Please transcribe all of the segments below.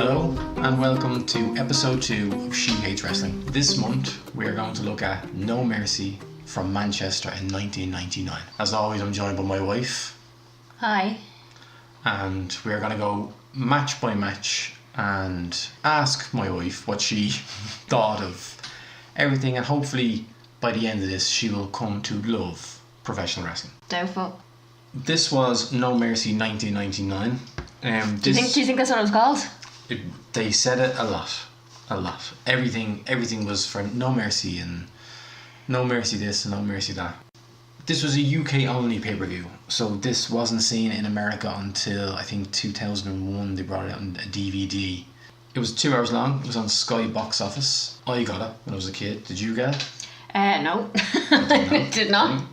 Hello and welcome to episode 2 of She Hates Wrestling. This month we are going to look at No Mercy from Manchester in 1999. As always, I'm joined by my wife. Hi. And we're going to go match by match and ask my wife what she thought of everything, and hopefully by the end of this she will come to love professional wrestling. Doubtful. This was No Mercy 1999. Do you think that's what it was called? They said it a lot. Everything was for No Mercy and No Mercy this and No Mercy that. This was a UK only pay-per-view, so this wasn't seen in America until I think 2001. They brought it out on a DVD. It was 2 hours long. It was on Sky Box Office. I got it when I was a kid. Did you get it? No. I did not.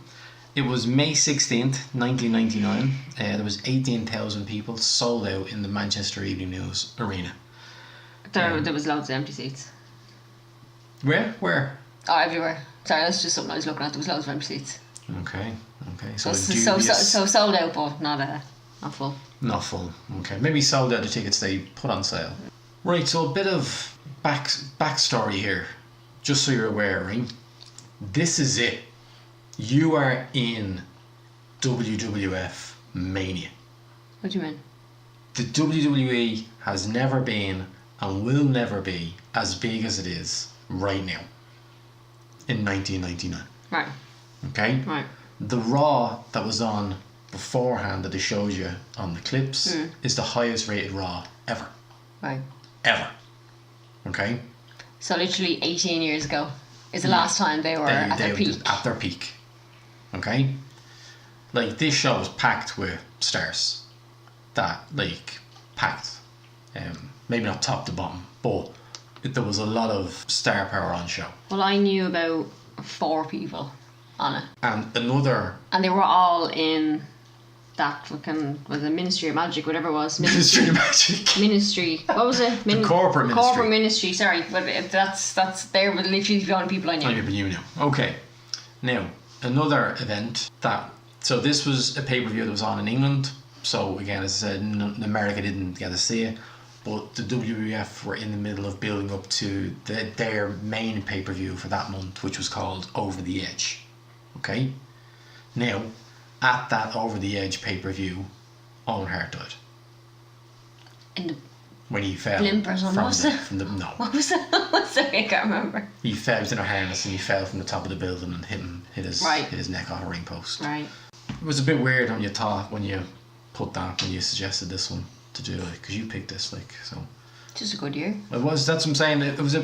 It was May 16th, 1999. There was 18,000 people, sold out in the Manchester Evening News Arena. There was loads of empty seats. Where? Oh, everywhere. Sorry, that's just something I was looking at. There was loads of empty seats. Okay. So sold out, but not full. Not full. Okay. Maybe sold out the tickets they put on sale. Right, so a bit of backstory here, just so you're aware, right? This is it. You are in WWF Mania. What do you mean? The WWE has never been and will never be as big as it is right now in 1999. Right. Okay? Right. The Raw that was on beforehand that they showed you on the clips is the highest rated Raw ever. Right. Ever. Okay? So literally 18 years ago is the last time they were at their peak. At their peak. Okay? Like, this show was packed with stars. Packed. Maybe not top to bottom, but there was a lot of star power on show. Well, I knew about 4 people on it. And another... And they were all in that fucking... Was it Ministry of Magic, whatever it was? Ministry of Magic. Ministry. What was it? The corporate ministry. Corporate ministry, sorry. But they're literally the only people I knew. Only people you knew. Okay. Now, another event that... So this was a pay-per-view that was on in England. So again, as I said, America didn't get to see it. But the WWF were in the middle of building up to their main pay-per-view for that month, which was called Over the Edge. Okay? Now, at that Over the Edge pay-per-view, Owen Hart died. When he fell from the no. What was it? Sorry, I can't remember. He fell within a harness and he fell from the top of the building and hit his neck on a ring post. Right. It was a bit weird when you suggested this one to do it, because you picked this, so. Just a good year. It was. That's what I'm saying. It was. I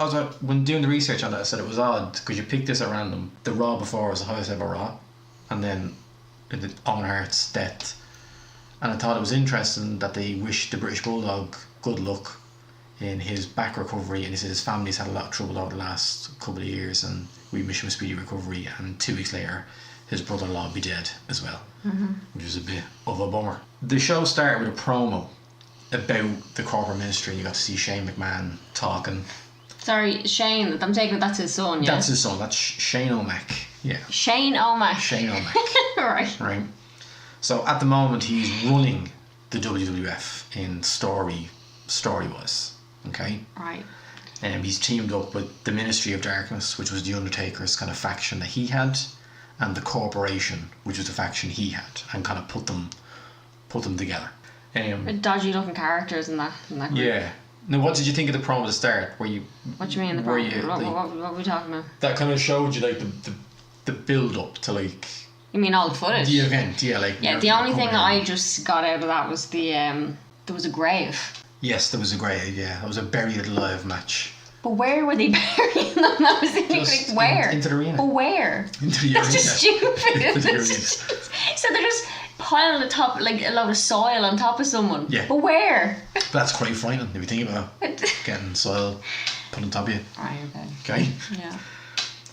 was when doing the research on it, I said it was odd because you picked this at random. The Raw before was the highest ever Raw, and then Owen Hart's death. And I thought it was interesting that they wished the British Bulldog good luck in his back recovery, and he said his family's had a lot of trouble over the last couple of years, and we wish him a speedy recovery. And 2 weeks later, his brother-in-law would be dead as well, which was a bit of a bummer. The show started with a promo about the corporate ministry, and you got to see Shane McMahon talking. Sorry, Shane, I'm taking that's his son, yeah? That's his son, that's Shane O'Mac, yeah. Shane O'Mac. Right. So at the moment he's running the WWF in story-wise, okay? Right. He's teamed up with the Ministry of Darkness, which was the Undertaker's kind of faction that he had, and the Corporation, which was the faction he had, and kind of put them together. Dodgy looking characters in that group. Yeah. Now, what did you think of the promo at the start? What do you mean the promo? What were we talking about? That kind of showed you the build up to You mean all the footage? The event, yeah, Yeah, the only thing I just got out of that was there was a grave. Yes, there was a grave. Yeah, it was a buried alive match. But where were they burying them? That was thinking, where? Into the arena. But where? Into the arena. That's just stupid. Into the arena. So they're just piling a load of soil on top of someone. Yeah. But where? That's quite frightening if you think about it. Getting soil put on top of you. Right, Okay. Yeah.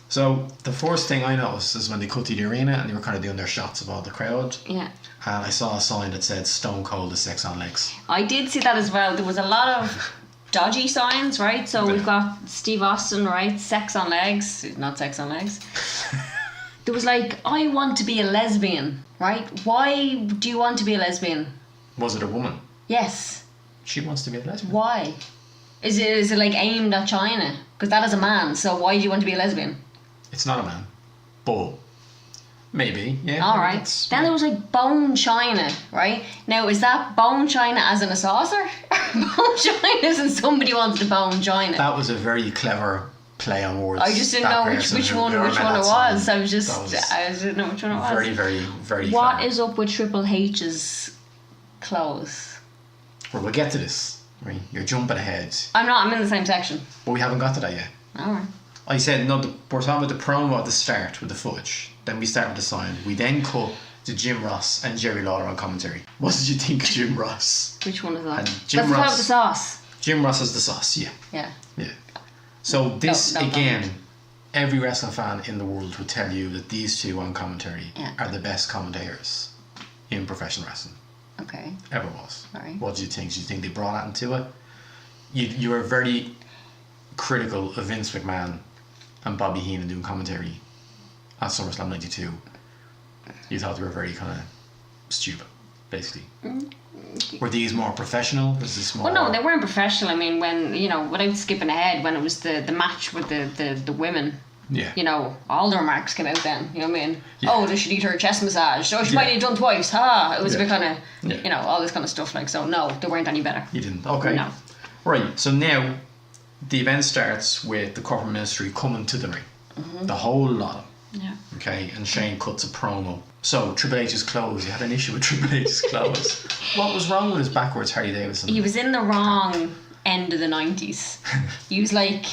So the first thing I noticed is when they cut to the arena and they were kind of doing their shots of all the crowd. Yeah. And I saw a sign that said Stone Cold is sex on legs. I did see that as well. There was a lot of dodgy signs, right? So we've got Steve Austin, right? Sex on legs. Not sex on legs. There was I want to be a lesbian, right? Why do you want to be a lesbian? Was it a woman? Yes. She wants to be a lesbian. Why? Is it like aimed at China? Because that is a man, so why do you want to be a lesbian? It's not a man. But maybe, yeah. Alright. That's- Then there was like Bone China, right? Now, is that Bone China as in a saucer? Bone China as in somebody wants to bone China? That was a very clever play on words. I just didn't That know person which who one it made was. that I song. I didn't know which one it was. Very, very, very What clever. is up with Triple H's clothes? Well, we'll get to this. Right? You're jumping ahead. I'm in the same section. But we haven't got to that yet. Alright. I said, no, we're talking about the promo at the start with the footage. Then we start with the sign. We then cut to Jim Ross and Jerry Lawler on commentary. What did you think of Jim Ross? Which one is that? And That's Jim the Ross. part with the sauce. Jim Ross is the sauce, yeah. Yeah. Yeah. So this, No, again, every wrestling fan in the world would tell you that these two on commentary Yeah. are the best commentators in professional wrestling. Okay. Ever was. Right. What do you think? Do you think they brought that into it? You were very critical of Vince McMahon and Bobby Heenan doing commentary at SummerSlam 92. You thought they were very kind of stupid, basically. Were these more professional? Was this more... Well, no, they weren't professional. I mean, when, you know, without skipping ahead, when it was the match with the women, Yeah. you know, all the remarks came out then. You know what I mean? Yeah. Oh, they should eat her chest massage. Oh, she Yeah. might have done twice. Ha! It was a Yeah. bit kind of, Yeah. you know, all this kind of stuff. Like, so no, they weren't any better. You didn't? Okay. No. Right, so now the event starts with the corporate ministry coming to the ring. The whole lot of them. Yeah. Okay, and Shane cuts a promo. So, Triple H's clothes. You had an issue with Triple H's clothes. What was wrong with his backwards Harley Davidson? He was in the wrong end of the 90s. He was like,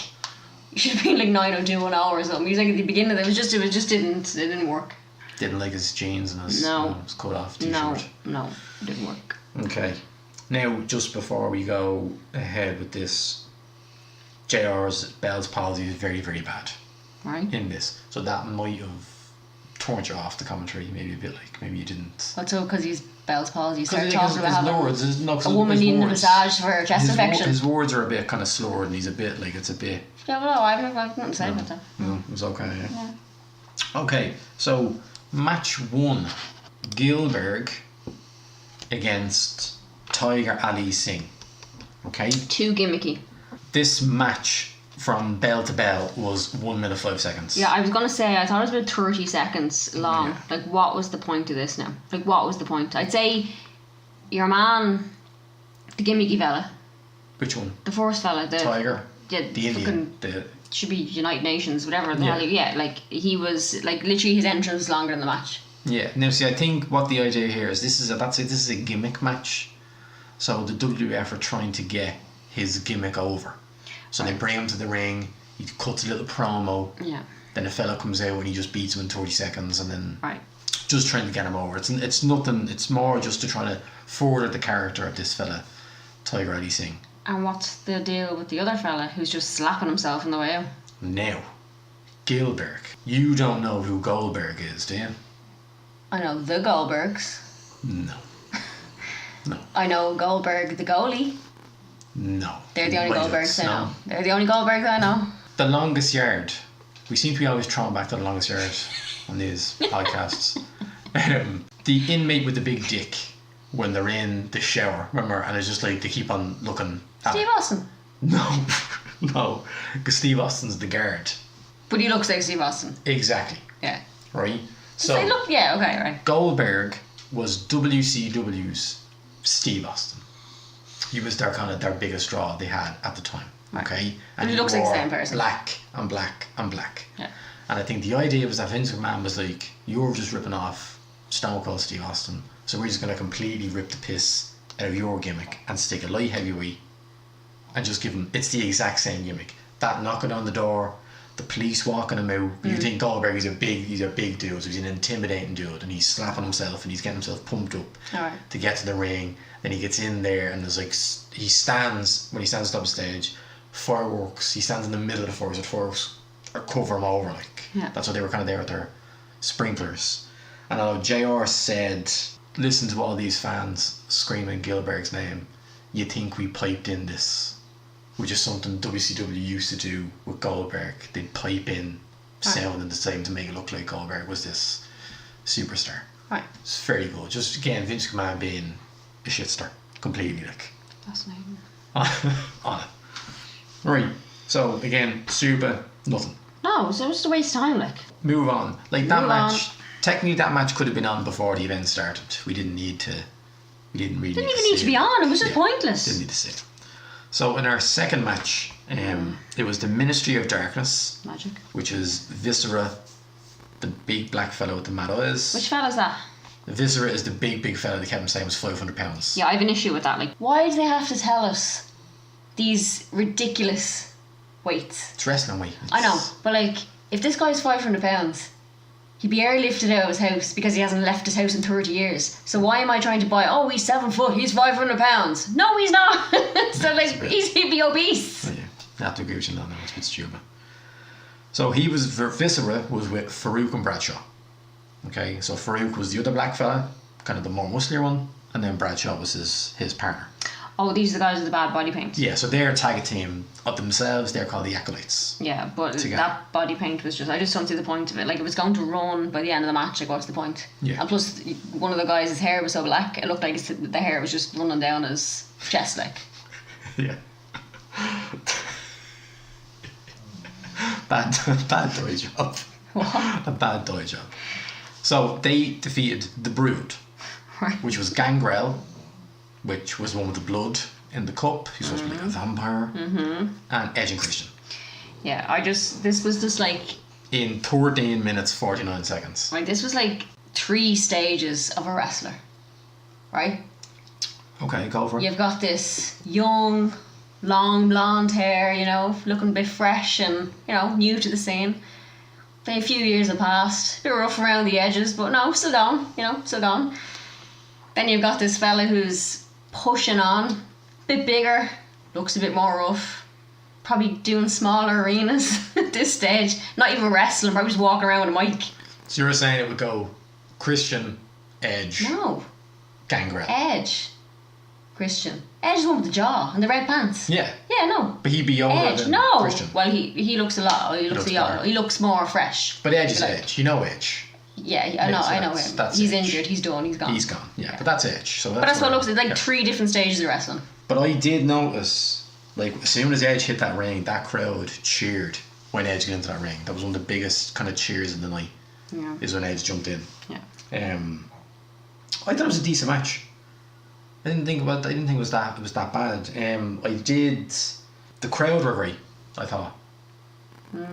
he should have been like 90210 or something. He was like at the beginning. It didn't work. Didn't like his jeans and his, No. his cut off No, t-shirt. no, it didn't work. Okay. Now, just before we go ahead with this, JR's Bell's palsy is very, very bad Right? in this. So that might have turned you off the commentary, maybe a bit like, maybe you didn't. What's up? Because he's Bell's palsy. Because Started talking about having a woman his needing a words- massage for her chest infection. His words are a bit kind of slurred and he's a bit like, it's a bit... Yeah, well, no, I've nothing to say about that. No, it was okay, yeah. Okay, so match 1, Gilbert against Tiger Ali Singh. Okay, Too gimmicky. this match from bell to bell was 1 minute 5 seconds. Yeah, I was gonna say I thought it was about 30 seconds long. Yeah. Like, what was the point of this now? Like, what was the point? I'd say your man, the gimmicky fella, Which one? the first fella, the Tiger? yeah, The Indian? fucking The, should be United Nations, whatever the Yeah. hell. Yeah, like he was like literally his entrance was longer than the match. yeah, now see, I think what the idea here is this is a gimmick match. So the WWF are trying to get his gimmick over. So they bring him to the ring, he cuts a little promo, Yeah, then a fella comes out and he just beats him in 30 seconds and then right. just trying to get him over. It's nothing, it's more just to try to further the character of this fella, Tiger Ali Singh. And what's the deal with the other fella who's just slapping himself on the way out? Now, Gilbert. You don't know who Goldberg is, do you? I know the Goldbergs. No. No. I know Goldberg, the goalie. No. They're the only Wait, Goldbergs I no. know. They're the only Goldbergs I know. The Longest Yard. We seem to be always thrown back to the Longest Yard on these podcasts. The inmate with the big dick when they're in the shower, remember? And it's just like they keep on looking at Steve it. Austin. No. No. Because Steve Austin's the guard. But he looks like Steve Austin. Exactly. Yeah. Right? So they look, yeah, okay, right. Goldberg was WCW's Steve Austin. He was their biggest draw they had at the time. Right. Okay? But he looks like the wore same person. Black and black and black. Yeah. And I think the idea was that Vince McMahon was like, you're just ripping off Stone Cold Steve Austin, so we're just going to completely rip the piss out of your gimmick and stick a light heavyweight and just give him, it's the exact same gimmick. That knocking on the door, the police walking him out. You think Goldberg is he's a big dude, so he's an intimidating dude, and he's slapping himself and he's getting himself pumped up Alright. to get to the ring. Then he gets in there and there's like, he stands, when he stands up stage, fireworks, he stands in the middle of the fireworks, the fireworks are cover him over, like. Yeah. That's why they were kind of there with their sprinklers. And I know JR said, listen to all these fans screaming Gilbert's name. You think we piped in this, which is something WCW used to do with Goldberg. They'd pipe in sound and the same to make it look like Goldberg was this superstar. Right. It's very good. Just again, Vince McMahon being a shitstar completely, like. Fascinating. on it. Right. So again, super nothing. No, it was just a waste of time, like. Move on. Like that Move match. Technically, that match could have been on before the event started. We didn't need to. We didn't really. Didn't even need to be on. It was just pointless. Didn't need to sit. So in our second match, it was the Ministry of Darkness, Magic. which is Viscera, the big black fellow with the mad eyes. Which fella's that? Viscera is the big fellow that kept him saying was 500 pounds. Yeah, I have an issue with that. Like, why do they have to tell us these ridiculous weights? It's wrestling weight. I know, but like, if this guy's £500, he'd be airlifted out of his house because he hasn't left his house in 30 years. So why am I trying to buy, oh, he's 7 foot, he's £500? No, he's not. So like, he'd be obese. Oh, yeah, I have to agree with you on that. It's a bit stupid. So he was, Viscera was with Farouk and Bradshaw. Okay, so Farouk was the other black fella, kind of the more muscular one, and then Bradshaw was his partner. Oh, these are the guys with the bad body paint. Yeah, so they're a tag team of themselves. They're called the Acolytes. Yeah, but Together. that body paint was just, I just don't see the point of it. Like, if it's going to run by the end of the match, like, what's the point? Yeah. And plus, one of the guys' hair was so black, it looked like the hair was just running down his chest, like. Yeah. bad dye job. What? A bad dye job. So they defeated the Brood, Right. which was Gangrel, which was the one with the blood in the cup. He's supposed to be like a vampire. Mm-hmm. And Edge and Christian. Yeah, this was just like, In 13 minutes 49 seconds. right, this was like 3 stages of a wrestler, right? Okay, go for it. You've got this young, long blonde hair, you know, looking a bit fresh and, you know, new to the scene. Then a few years have passed, a bit rough around the edges, but no, still gone, you know, still gone. Then you've got this fella who's pushing on, a bit bigger, looks a bit more rough, probably doing smaller arenas at this stage, not even wrestling, probably just walking around with a mic. So you were saying it would go Christian, Edge, No, Gangrel. Edge, Christian. Edge is the one with the jaw and the red pants. Yeah, Yeah, no. but he'd be younger Edge, than no. Christian. Well, he looks a lot. He looks more fresh. But Edge is Like- Edge. You know Edge. Yeah, Yeah, so I know that's- him. that's He's Edge. injured. He's done. He's gone. He's gone. Yeah, but that's Edge. So But that's what it where- looks like. yeah. 3 different stages of wrestling. But I did notice, like, as soon as Edge hit that ring, that crowd cheered when Edge got into that ring. That was one of the biggest kind of cheers of the night. Yeah. Is when Edge jumped in. Yeah. I thought it was a decent match. I didn't think it was that bad. I did. The crowd were great. I thought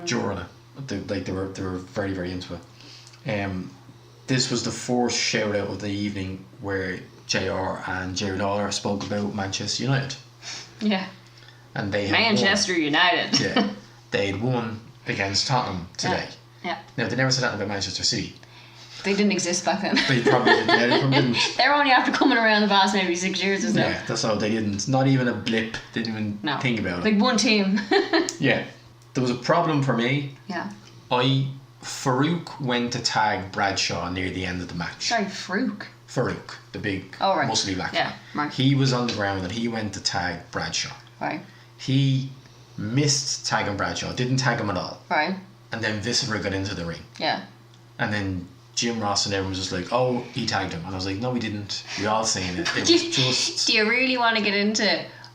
during it, they were very, very into it. This was the 4th shout out of the evening where JR and Jerry Lawler spoke about Manchester United, Yeah. and they had Manchester United. won. Yeah, they'd won against Tottenham today. Yeah. Now they never said that about Manchester City. They didn't exist back then. They probably didn't. Yeah, they probably didn't. They're only after coming around the past maybe 6 years or so. Yeah, that's all. They didn't. Not even a blip. Didn't even No. think about it. Like one team. Yeah, there was a problem for me. Yeah. Farouk went to tag Bradshaw near the end of the match. Sorry, Farouk. Farouk, the big Oh, right. muscly black Yeah, guy. right. He was on the ground and he went to tag Bradshaw. Right. He missed tagging Bradshaw, didn't tag him at all. Right. And then Viscera got into the ring. Yeah. And then Jim Ross and everyone was just like, oh, he tagged him. And I was like, no, he didn't. We all seen it. It was just... Do you really want to get into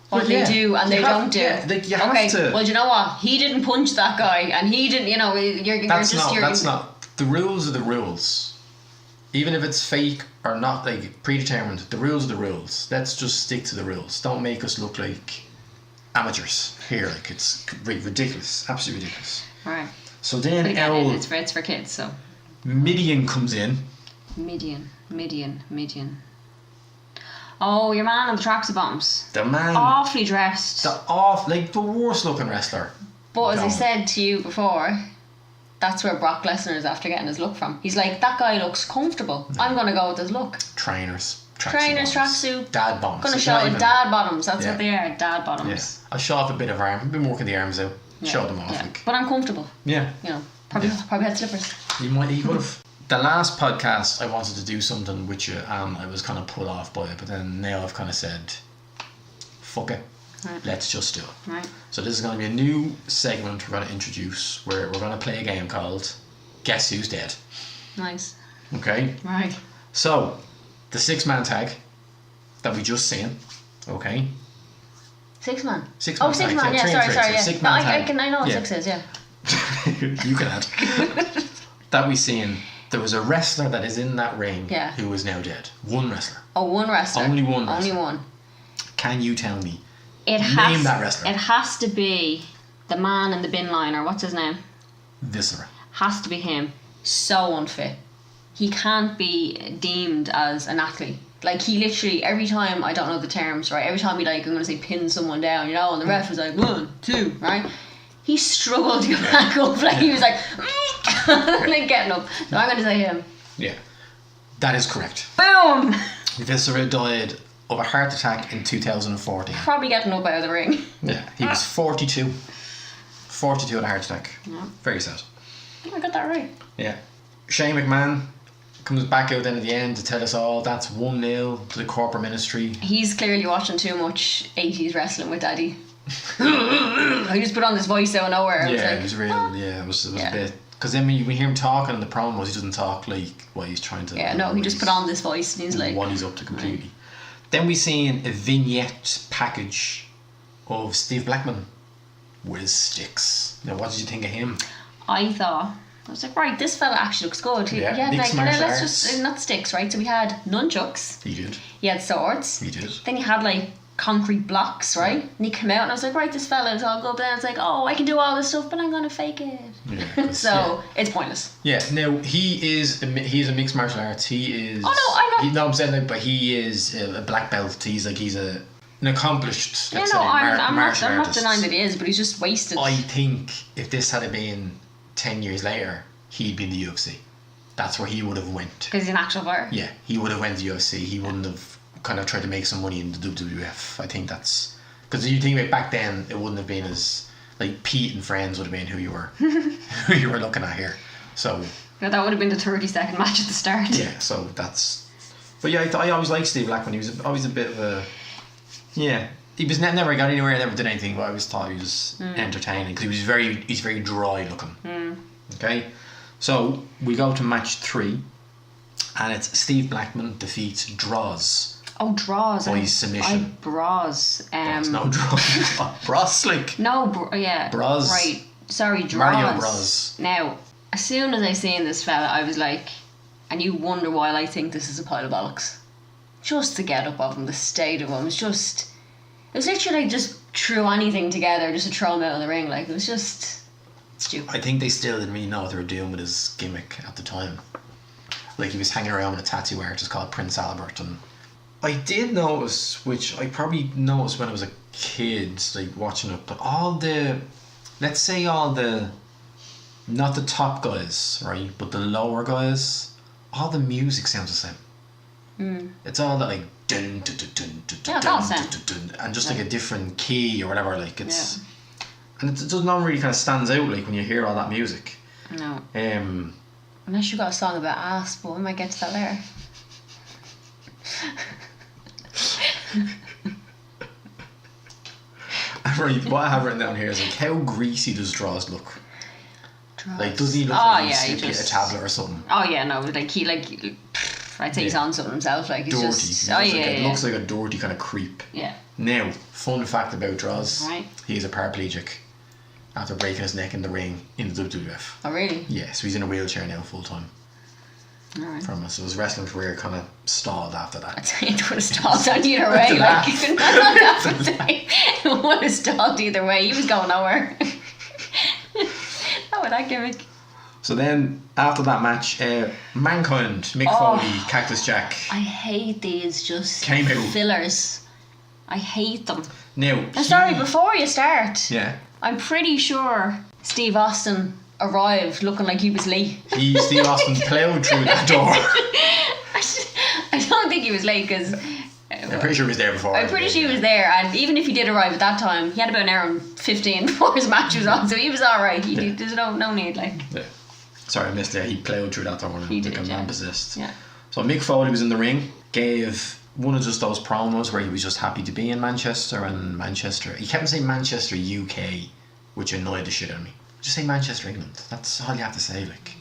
what Well, they yeah. do and You they have- don't do? yeah, like, you have okay, to- well, do you know what? He didn't punch that guy and he didn't, you know, That's not. The rules are the rules. Even if it's fake or not, like, predetermined, the rules are the rules. Let's just stick to the rules. Don't make us look like amateurs here. Like, it's ridiculous. Absolutely ridiculous. Right. So then But again, El it's for kids, so. Midian comes in. Midian. Oh, your man on the tracksuit bottoms. The man, Awfully dressed. the worst looking wrestler. But as I Gone. said to you before, that's where Brock Lesnar is after getting his look from. He's like, that guy looks comfortable. I'm going to go with his look. Trainers, Trainers, tracksuit. dad bombs. Going to It's show not it even- dad bottoms. That's Yeah. what they are, dad Yeah, bottoms. I'll show off a bit of arm. I've been working the arms out. Yeah. Show them off. Yeah. Like, But I'm comfortable. yeah. You know, probably had slippers. He would have. The last podcast, I wanted to do something with you, and I was kind of put off by it. But then now I've kind of said, "Fuck it, Right. let's just do it." Right. So this is going to be a new segment we're going to introduce, where we're going to play a game called Guess Who's Dead. Nice. Okay. Right. So the 6-man tag that we just seen. Okay. 6 man. 6 Oh, man 6 tag, man. Yeah, three sorry, and sorry. three, Yeah. so 6 No, man I tag. know what Yeah. 6 is. Yeah. You can add. That we seen. There was a wrestler that is in that ring Yeah. who is now dead. One wrestler. Oh, one wrestler. Only one Only wrestler. one. Can you tell me? It Name has. that wrestler. It has to be the man in the bin liner. What's his name? Viscera. Has to be him. So unfit. He can't be deemed as an athlete. Like, he literally, every time, I don't know the terms, right? Every time he, like, I'm going to say pin someone down, you know, and the ref was like, 1, 2, right? He struggled to get back up. Like, he was like, like getting up. So I'm going to say him. Yeah. That is correct. Boom! Viscera died of a heart attack in 2014. Probably getting up out of the ring. Yeah. He was 42. 42 had a heart attack. Yeah. Very sad. I got that right. Yeah. Shane McMahon comes back out then at the end to tell us all that's 1-0 to the corporate ministry. He's clearly watching too much 80s wrestling with Daddy. I just put on this voice out of nowhere. Yeah, Like, it was real. Yeah, it was Yeah. a bit. Because then when you hear him talking, and the problem was he doesn't talk like what he's trying to. yeah, no, he just put on this voice and he's like, what he's up to completely. Then we seen a vignette package of Steve Blackman with sticks. Now, what did you think of him? I was like, right, this fella actually looks good. He Yeah, had mixed like, martial let's arts. just, not sticks, right? So we had nunchucks, He did. he had swords, He did. then he had like concrete blocks, right? And he came out and I was like, right, this fella is all good. But then it's like, oh, I can do all this stuff, but I'm going to fake it. Yeah. 'Cause, So it's pointless. yeah. Now he is a mixed martial arts. He is. Oh, no, I'm not- No, I'm saying that, but he is a black belt. He's an accomplished. Yeah, Let's no, say, I'm martial not artist. denying that he is, but he's just wasted. I think if this had been 10 years later, he'd be in the UFC. That's where he would have went. Because he's an actual fighter. Yeah, he would have went to UFC. He wouldn't have kind of tried to make some money in the WWF. I think that's because you think about back then, it wouldn't have been as like Pete and Friends would have been who you were looking at here. So Yeah, that would have been the 30-second match at the start. yeah, so that's. But yeah, I always liked Steve Blackman. He was always a bit of a. Yeah, he was never got anywhere. Never did anything. But I always thought he was entertaining because he's very dry looking. Okay, so we go to match 3, and it's Steve Blackman defeats Droz. Oh, draws. By submission. Bras. It's no Droz. Bros, like No, yeah. Bras. Right. Sorry, draws. Mario Bros. Now, as soon as I seen this fella, I was like, and you wonder why I think this is a pile of bollocks. Just the get up of him, the state of him, it was literally like just threw anything together just to throw him out of the ring. Like, it was just stupid. I think they still didn't really know what they were doing with his gimmick at the time. Like, he was hanging around with a tattoo artist called Prince Albert, and I did notice, which I probably noticed when I was a kid, like watching it, but all the not the top guys, right, but the lower guys, all the music sounds the same. It's all that like dun dun dun dun dun Yeah, it's dun, all the same. dun, dun, dun, and just like a different key or whatever. Like it's, and it does not really kind of stands out like when you hear all that music. No. Unless you got a song about ass, but we might get to that later. Right, what I have written down here is like, how greasy does Droz look? Draws. Like, does he look Oh, like yeah, he's he slipped a tablet or something? Oh yeah, no, like he I'd say he's Yeah. on something himself. Like he's Dirty. just. He Oh looks yeah, like yeah. it looks like a dirty kind of creep. Yeah. Now, fun fact about Droz. Right. He is a paraplegic after breaking his neck in the ring in the WWF. Oh really? Yeah, so he's in a wheelchair now full time. Alright. From us. So his wrestling career kind of stalled after that. I'd say it would have stalled on either way. Like you can it would have stalled either way. He was going nowhere. How would that gimmick? So then, after that match, Mankind, Mick Oh. Foley, Cactus Jack. I hate these just Came out. fillers. I hate them. Now, I'm sorry, before you start, yeah, I'm pretty sure Steve Austin arrived looking like he was late. Steve Austin ploughed through that door. I don't think he was late because I'm pretty sure he was there before. I'm pretty sure he was there, and even if he did arrive at that time, he had about an hour and 15 before his match was on, so he was alright. There's no need, like. Yeah. Sorry, I missed it. He ploughed through that door He like did, a yeah. man possessed. Yeah. So Mick Foley was in the ring, gave one of just those promos where he was just happy to be in Manchester and Manchester. He kept saying Manchester, UK, which annoyed the shit out of me. Just say Manchester, England. That's all you have to say, like.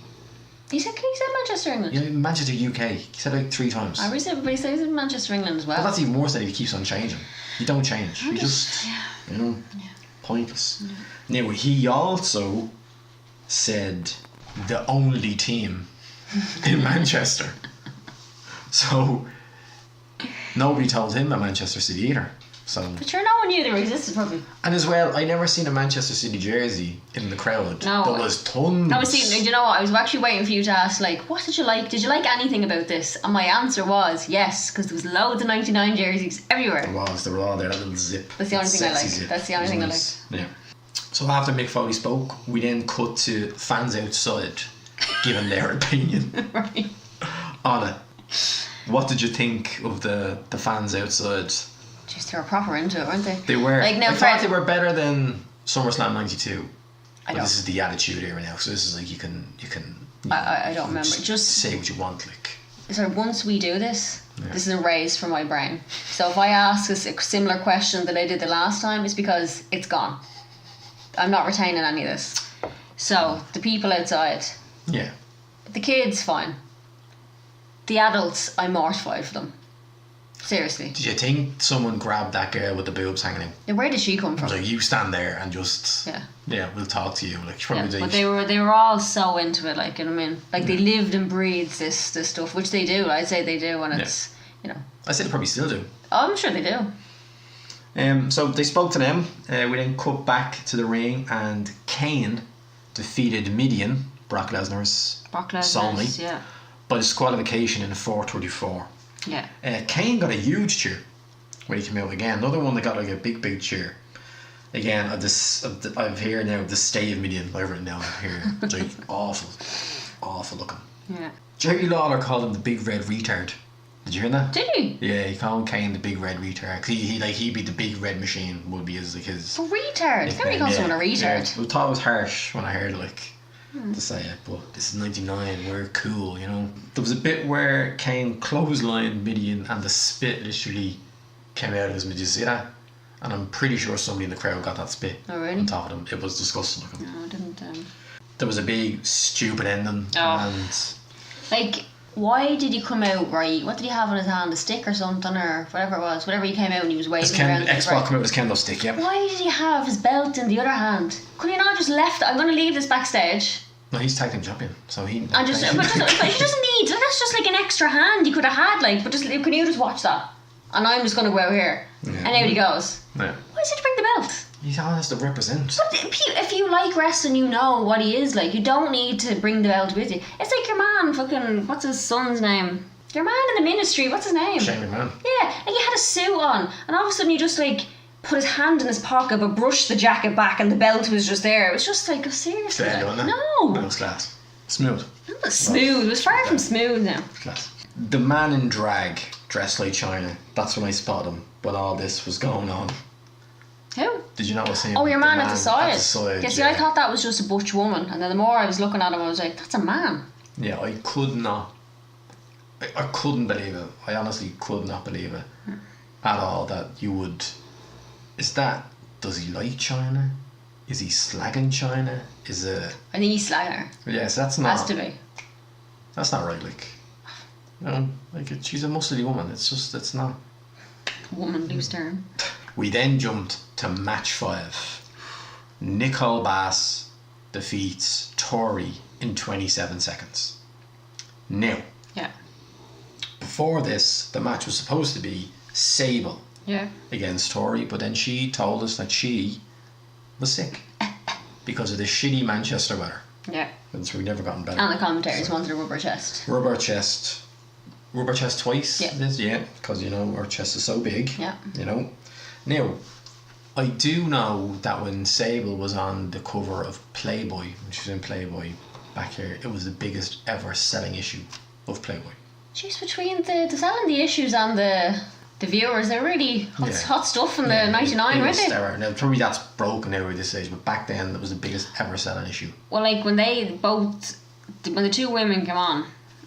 He said Manchester, England. Yeah, Manchester, UK. He said it like 3 times. I wish everybody says Manchester, England as Well, well. that's even worse that he keeps on changing. You don't change. You just, you know, pointless. Now, he also said the only team in Manchester. So, nobody told him at Manchester City either. So, But sure, no one knew they existed, probably. and as well, I never seen a Manchester City jersey in the crowd. No. There was tons. I was thinking, you know what? I was actually waiting for you to ask, like, what did you like? Did you like anything about this? And my answer was yes, because there was loads of 99 jerseys everywhere. They were all there, that little zip. That's the only thing I Sexy like. zip. That's the only It was thing I nice. Yeah. So after Mick Foley spoke, we then cut to fans outside giving their opinion Right. on it. What did you think of the fans outside? Jeez, they were proper into it, weren't they? They were. Like, now I for- thought they were better than SummerSlam '92. I But don't. this is the attitude era now, so this is like you can. I don't remember. Just say what you want, like. so once we do this, this is erased from my brain. So if I ask a similar question that I did the last time, it's because it's gone. I'm not retaining any of this. So the people outside, Yeah. the kids, fine. The adults, I'm mortified for them. Seriously. Did you think someone grabbed that girl with the boobs hanging out? Now, where did she come from? Like, you stand there and just. Yeah. Yeah, we'll talk to you. Like, Yeah, probably but they were all so into it, like, you know what I mean? Like, they lived and breathed this stuff, which they do. I'd say they do, and it's, you know. I said they probably still do. Oh, I'm sure they do. So they spoke to them. We then cut back to the ring, and Kane defeated Midian, Brock Lesnar's Brock soulmate, Lesnar, yeah. by disqualification in 4:34. Yeah. Kane got a huge cheer when he came out again. Another one that got like a big cheer. Again, I've here now the stay of Midian. I've written down here. It's like awful looking. Yeah. Jerry Lawler called him the big red retard. Did you hear that? Did he? Yeah, he called Kane the big red retard. 'Cause he'd be the big red machine. Would be his. A retard. Nobody calls someone a retard. Yeah. I thought it was harsh when I heard to say it, but this is '99. We're cool, you know. There was a bit where Kane clotheslined Midian, and the spit literally came out of his. Did you see that? And I'm pretty sure somebody in the crowd got that spit Oh, really? on top of him. It was disgusting looking. No, I didn't. There was a big stupid ending, Oh. and Like, why did he come out, right? What did he have on his hand? A stick or something, or whatever it was? Whatever he came out and he was waving around. X-Pac came out with his kendo stick. Yep. Why did he have his belt in the other hand? Could he not just left? I'm going to leave this backstage. No, he's tag team champion, so he. And just, but he doesn't need. That's just like an extra hand he could have had. Like, but just can you just watch that? And I'm just going to go out here. Yeah. And out he goes. Yeah. Why did he bring the belt? He has to represent. But if you like wrestling, you know what he is like. You don't need to bring the belt with you. It's like your man, fucking, what's his son's name? Your man in the ministry, what's his name? Shane McMahon. Yeah, and he had a suit on, and all of a sudden he just like put his hand in his pocket but brushed the jacket back and the belt was just there. It was just like, oh, seriously? Fair Like, doing that. no. That was class. Smooth. It was smooth. It was far from smooth now. Class. The man in drag, dressed like China. That's when I spotted him when all this was going on. Who? Did you notice him? Oh, your man at the side. At the side, Yeah, see, I thought that was just a butch woman, and then the more I was looking at him, I was like, that's a man. Yeah, I could not. I couldn't believe it. I honestly could not believe it at all that you would. Is that. Does he like China? Is he slagging China? Is it. I think he's slagging her. Yes, that's not. Has to be. That's not right, like. You know, she's a muscly woman. It's just, it's not. Woman, loose term. We then jumped to match 5. Nicole Bass defeats Tori in 27 seconds. Now, Yeah. before this, the match was supposed to be Sable Yeah. against Tori, but then she told us that she was sick because of the shitty Manchester weather. Yeah. And so we never gotten better. And the commentators wanted a rubber chest. Rubber chest twice. Yeah. It is, yeah, because, you know, our chest is so big. Yeah. You know. Now, I do know that when Sable was on the cover of Playboy, when she was in Playboy back here, it was the biggest ever selling issue of Playboy. Jeez, between the selling the issues and the viewers, they're really hot stuff in the 99, weren't Biggest they? ever. Now, probably that's broken now at this stage, but back then it was the biggest ever selling issue. Well, like when when the two women came on,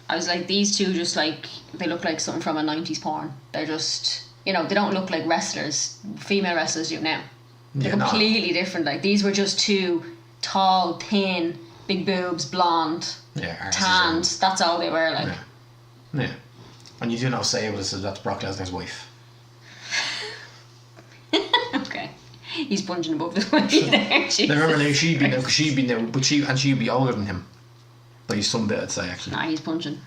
I was like, these two just like, they look like something from a 90s porn. They're just, you know, they don't look like wrestlers, female wrestlers do now. They're Yeah, no. completely different. Like, these were just two tall, thin, big boobs, blonde, Yeah, arses tanned. and- That's all they were, like. Yeah. And you do know Sable is that's Brock Lesnar's wife. He's punching above the weight there. Now Jesus. remember now she'd be now, but she'd be older than him. By some bit, I'd say actually. Nah, he's punching.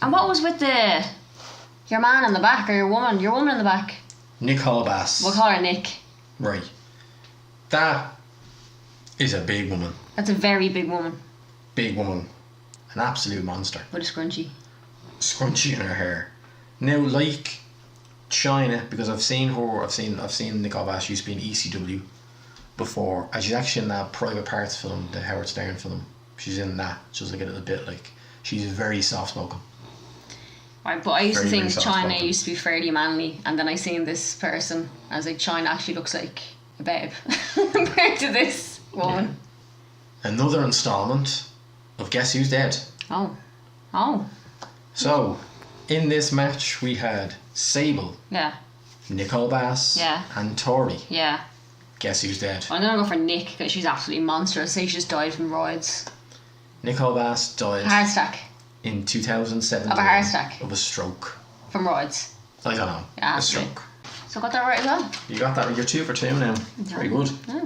And what was with your man in the back, or your woman in the back? Nick Hallbass. We'll call her Nick. Right. That is a big woman. That's a very big woman. Big woman. An absolute monster. With a scrunchie. Scrunchy in her hair. Now, like China, because I've seen Nick Hallbass used to be in ECW before, and she's actually in that Private Parts film, the Howard Stern film. She's in that, just like a little bit like, she's very soft spoken. Right, but I used to Very, think very China soft-spoken. used to be fairly manly, and then I seen this person, I was like, China actually looks like a babe compared to this woman. Another installment of Guess Who's Dead. Oh, So, in this match we had Sable, yeah, Nick Hallbass, Yeah. and Tori. yeah. Guess Who's Dead. I'm gonna go for Nick because she's absolutely monstrous. Say she just died from roids. Nick Hallbass died Heart attack in 2017 Of a heart attack. of a stroke. from roids. I don't know. Yeah, a stroke. So I got that right as well. You got that. You're 2 for 2 now. Very good. Yeah.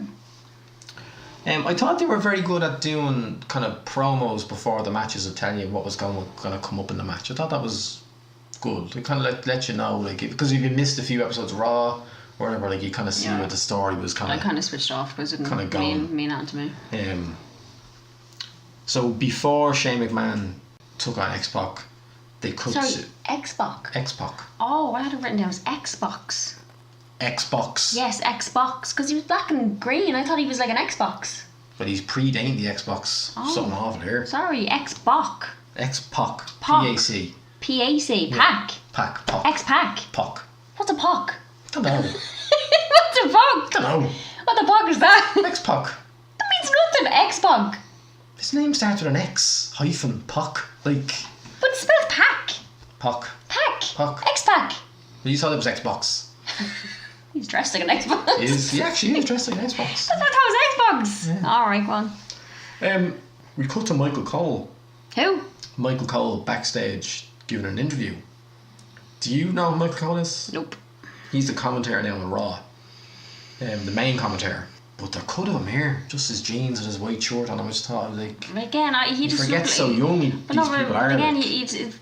I thought they were very good at doing kind of promos before the matches of telling you what was going to come up in the match. I thought that was good. They kind of let you know, like, because if you missed a few episodes of Raw or whatever, like, you kind of see Yeah. what the story was I kind of. kind of switched off because it Kinda didn't gone. mean that to me. So before Shane McMahon took on X-Pac, they cut Sorry, to Xbox. X-Pac. Oh, I had it written down as Xbox. Xbox. Yes, Xbox, because he was black and green. I thought he was like an Xbox. But he's predating the Xbox. Oh. Something awful here. Sorry, Xbox. X-Pac. Pac. P-A-C. PAC. Pack. Pac. Pac. X-Pac. Pac. What's a POC? Don't know. What's a POC? Don't know. What the POC is that? X-Pac. That means nothing. X-Pac. His name starts with an X hyphen Pac. Like But it's spelled pack. Pac. Pack. Pac. X-Pac. You thought it was Xbox. He's dressed like an Xbox. He actually is dressed like an Xbox. That's what I thought it was Xbox. Yeah. Alright, go on. We cut to Michael Cole. Who? Michael Cole backstage giving an interview. Do you know who Michael Cole is? Nope. He's the commentator now on Raw. The main commentator. But they're cut of him here. Just his jeans and his white shirt on. I just thought, like, Again, he you just forget looked so like, young these but no, people but are. again, Like. it's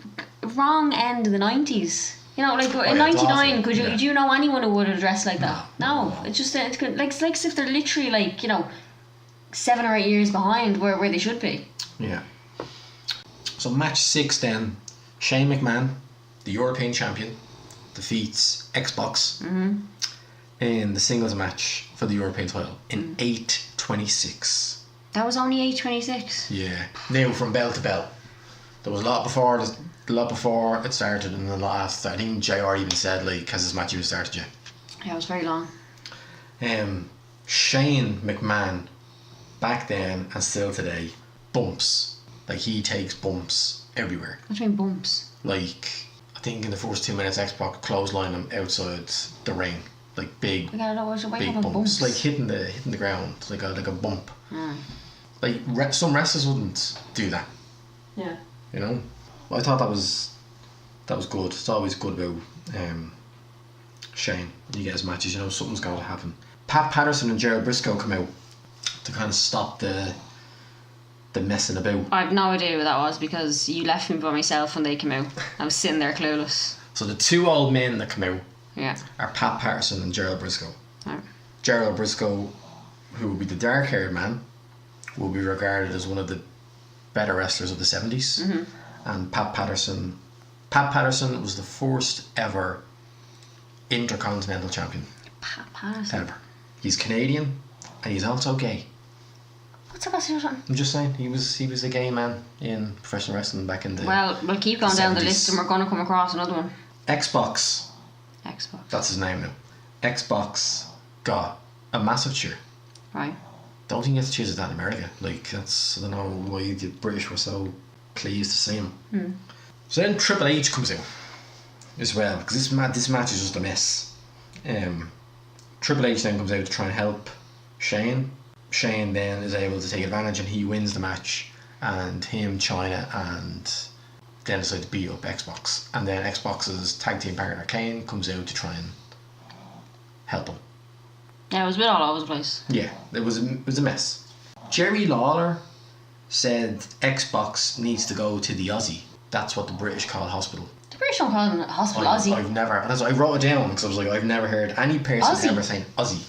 wrong end of the 90s. You know, like in yeah, it's '99, awful. could you Yeah. do you know anyone who would have dressed like that? No. No, it's just it's good. Like, it's like if they're literally like 7 or 8 years behind where they should be. Yeah. So match 6 then, Shane McMahon, the European champion, defeats Xbox in the singles match for the European title in 8:26. That was only 8:26. Yeah. Now from bell to bell. There was a lot before it started and a lot after. I think JR even said, like, has this match even started yet? Yeah, it was very long. Shane McMahon back then and still today bumps. Like, he takes bumps everywhere. What do you mean bumps? Like, I think in the first 2 minutes X-Pac clotheslined him outside the ring. Like big I gotta know why you big have bumps. bumps. Like hitting the ground. Like a bump. Like some wrestlers wouldn't do that. Yeah. You know? I thought that was good. It's always good about Shane. You get his matches, something's going to happen. Pat Patterson and Gerald Briscoe come out to kind of stop the messing about. I have no idea who that was because you left me by myself when they came out. I was sitting there clueless. So the two old men that come out Yeah. are Pat Patterson and Gerald Briscoe. Right. Gerald Briscoe, who will be the dark-haired man, will be regarded as one of the better wrestlers of the 70s. And Pat Patterson was the first ever Intercontinental Champion Pat Patterson. ever. He's Canadian and he's also gay. What's that got to do with something? I'm just saying, he was a gay man in professional wrestling back in the Well, we'll keep going down the 70s. list and we're going to come across another one. Xbox. Xbox. That's his name now. Xbox got a massive cheer. Right. Don't think it's cheers at that in America. Like, that's, I don't know why the British were so pleased to see him. So then Triple H comes in as well, because this match is just a mess. Triple H then comes out to try and help Shane. Shane then is able to take advantage and he wins the match, and him, China, and then decide to beat up Xbox. And then Xbox's tag team partner Kane comes out to try and help him. Yeah, it was a bit all over the place. Yeah, it was a mess. Jerry Lawler said Xbox needs to go to the Aussie. That's what the British call hospital. The British don't call it hospital Aussie. I've never, and I wrote it down because I was like, I've never heard any person Aussie. ever saying Aussie.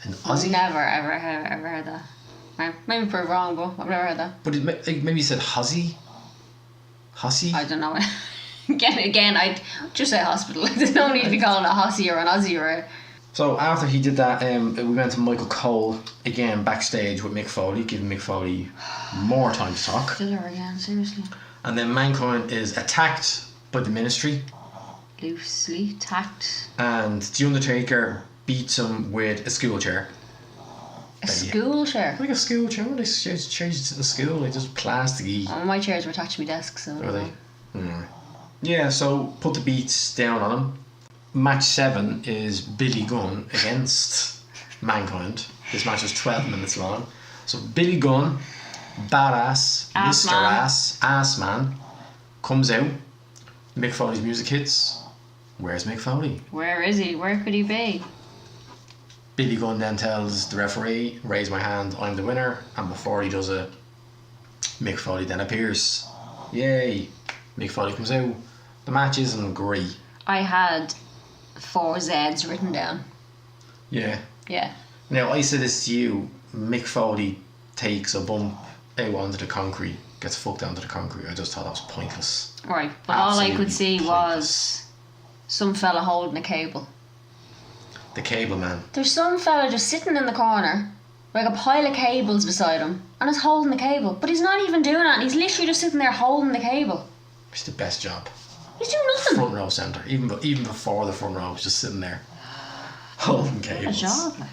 An Aussie? Never ever heard that. Right. Maybe prove wrong, but I've never heard that. But maybe you said Huzzy? Hussy? I don't know. Again, I'd just say hospital. There's no need to be calling it a Hossie or an Aussie or a... So after he did that, we went to Michael Cole again backstage with Mick Foley, giving Mick Foley more time to talk. Killer again, seriously. And then Mankind is attacked by the Ministry. Loosely tacked. And The Undertaker beats him with a school chair. A school chair? Like a school chair. When they changed it to the school, they just plasticky. Oh, my chairs were attached to my desk, so... Are they? Yeah, so put the beats down on him. Match 7 is Billy Gunn against Mankind. This match was 12 minutes long. So Billy Gunn, badass, Ass Mr. man. Ass man, comes out. Mick Foley's music hits. Where's Mick Foley? Where is he? Where could he be? Billy Gunn then tells the referee, raise my hand, I'm the winner. And before he does it, Mick Foley then appears. Yay! Mick Foley comes out. The match isn't great. I had 4 Zs written down. Yeah. Yeah. Now, I said this to you, Mick Foley takes a bump out onto the concrete, gets fucked onto the concrete. I just thought that was pointless. Right, but all I could Absolutely see pointless. was some fella holding a cable. The cable man. There's some fella just sitting in the corner, like a pile of cables beside him, and is holding the cable. But he's not even doing that, he's literally just sitting there holding the cable. It's the best job. He's doing nothing. Front row centre. Even before the front row, was just sitting there holding What a cables. job, like.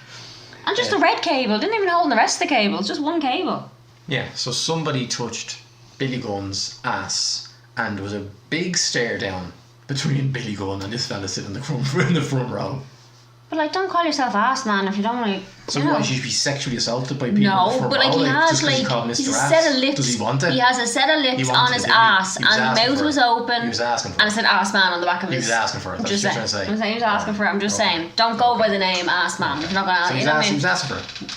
And just the red cable, didn't even hold the rest of the cables, just one cable. Yeah, so somebody touched Billy Gunn's ass, and there was a big stare down between Billy Gunn and this fella sitting in the front row. But like, don't call yourself ass man if you don't want to. So you know. why should he be sexually assaulted by people in the No, front but like row? he has just 'cause like he called Mr. he's a Ass? set of lips. Does he want it? He has a set of He lips wanted on it, his didn't he? ass, He was and asking mouth for was it. open. He was asking for and it. it said ass man on the back of He his. was asking for it. I'm That's just what saying. you're trying to say. I'm saying he was asking for it. I'm just Okay. saying. Don't go by the name ass man. If you're not gonna, So he you know what I he mean? was asking for it.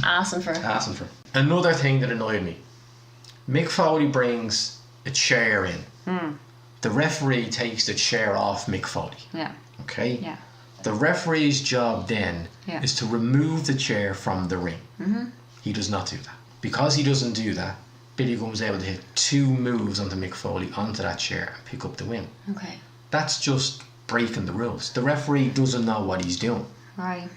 Asking for it. Asking for it. Another thing that annoyed me. Mick Foley brings a chair in. The referee takes the chair off Mick Foley. Yeah. Okay? Yeah. The referee's job then Yeah. is to remove the chair from the ring. He does not do that. Because he doesn't do that, Billy Gunn was able to hit 2 moves onto Mick Foley onto that chair and pick up the win. Okay. That's just breaking the rules. The referee doesn't know what he's doing. Right.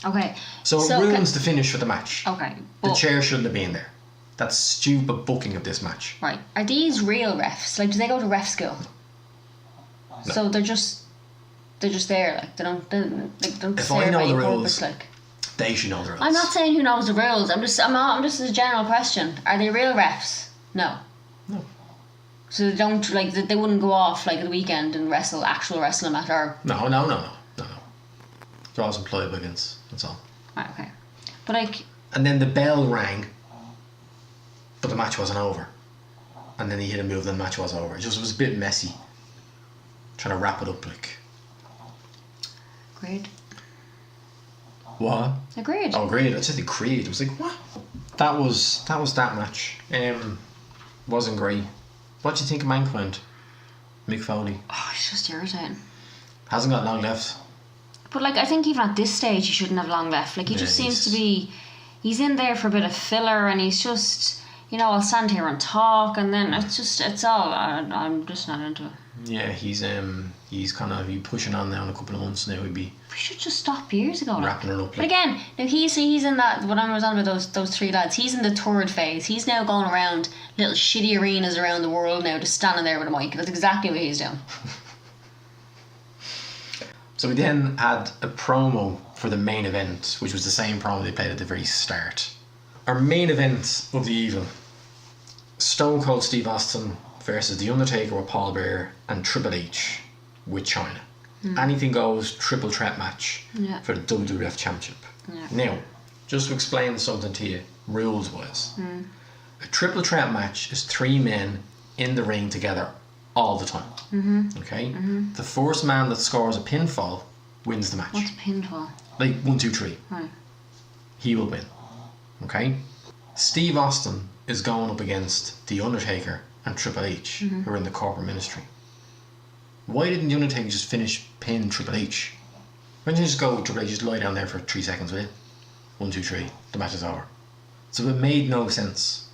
Okay. So it ruins the finish for the match. Okay. The But, chair shouldn't have been there. That's stupid booking of this match. right. Are these real refs? Like, do they go to ref school? No. So they're just there. Like they don't If I serve know any the rules, purpose. Like. They should know the rules. I'm not saying who knows the rules. I'm just a general question. Are they real refs? No. No. So they don't like they wouldn't go off like at the weekend and actual wrestling at or No. They're always employed by Vince. That's all. right, okay. But like And then the bell rang, but the match wasn't over. And then he hit a move, then the match was over. It just was a bit messy. Trying to wrap it up like. agreed. What? Agreed. Oh, great! I said the Creed. I was like, what? That was that match. Wasn't great. What do you think of Mankind? Mick Foley Oh, it's just irritating. hasn't got long left. But like I think even at this stage he shouldn't have long left. Like he Yeah, just seems he's- to be he's in there for a bit of filler and he's just I'll stand here and talk and then it's all I'm just not into it. Yeah, he's kind of pushing on now in a couple of months now. He'd be We should just stop years ago. Like. wrapping it up. But Like, again, now he's in that. What I was on about those 3 lads. He's in the third phase. He's now going around little shitty arenas around the world now, just standing there with a mic. That's exactly what he's doing. so we then had a promo for the main event, which was the same promo they played at the very start. Our main event of the evening: Stone Cold Steve Austin versus The Undertaker with Paul Bearer and Triple H with China. Anything goes triple threat match Yeah. for the WWF Championship. Yeah. Now, just to explain something to you, rules wise, a triple threat match is 3 men in the ring together all the time. Okay? The first man that scores a pinfall wins the match. What's a pinfall? Like 1, 2, 3. Right. he will win. Okay? Steve Austin is going up against The Undertaker and Triple H, who are in the corporate ministry. Why didn't The Undertaker just finish pinning Triple H? Why didn't you just go, Triple H, just lie down there for 3 seconds, will you? 1, 2, 3, the match is over. So it made no sense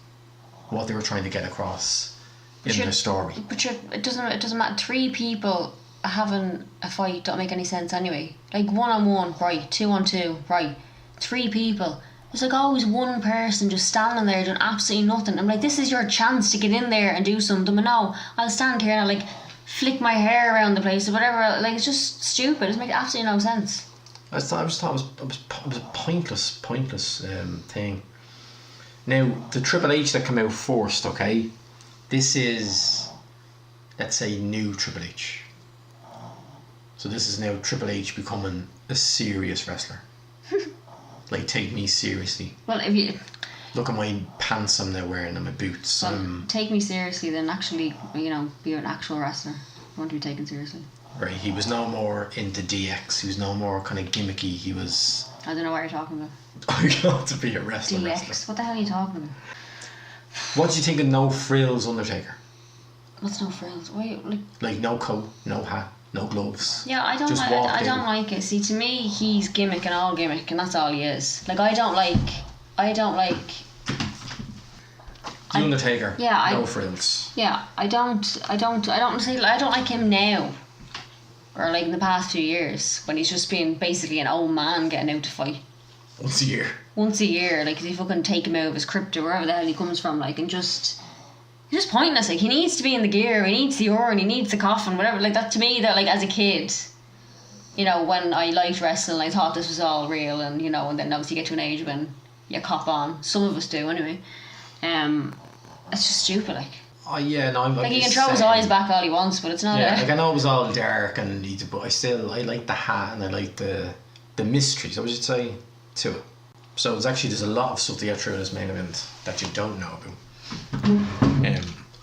what they were trying to get across in their story. But it doesn't matter. 3 people having a fight don't make any sense anyway. Like 1-on-1, right? 2-on-2, right? 3 people. There's like always one person just standing there doing absolutely nothing. I'm like, this is your chance to get in there and do something. But no, I'll stand here and I'll like flick my hair around the place or whatever. Like, it's just stupid. It makes absolutely no sense. I just thought it was a pointless thing. Now, the Triple H that came out first, okay, this is, let's say, new Triple H. So this is now Triple H becoming a serious wrestler. Like, take me seriously. Well, if you look at my pants I'm now wearing and my boots. Take me seriously, then actually, be an actual wrestler. I want to be taken seriously. Right, he was no more into DX. He was no more kind of gimmicky. He was. I don't know what you're talking about. I got to be a wrestler. DX. What the hell are you talking about? What do you think of No Frills Undertaker? What's no frills? Why, like no coat, no hat, no gloves. Yeah, I don't like it. See, to me, he's gimmick and all gimmick, and that's all he is. Like, I don't like. The Undertaker. Yeah, no frills. Yeah, I don't like him now, or like in the past few years when he's just been basically an old man getting out to fight. Once a year. Once a year, like, if you fucking take him out of his crypt or wherever the hell he comes from, like, and just. He's just pointless. Like, he needs to be in the gear, he needs the urn, he needs the coffin, whatever. Like, that to me, that like as a kid, when I liked wrestling, I thought this was all real, and and then obviously you get to an age when you cop on. Some of us do anyway. It's just stupid, like. Oh yeah, no. Like, he can throw his eyes back all he wants, but it's not. Yeah, like, I know it was all dark but I like the hat and I like the mystery. So I should say to it. So there's a lot of stuff to get through in this main event that you don't know about.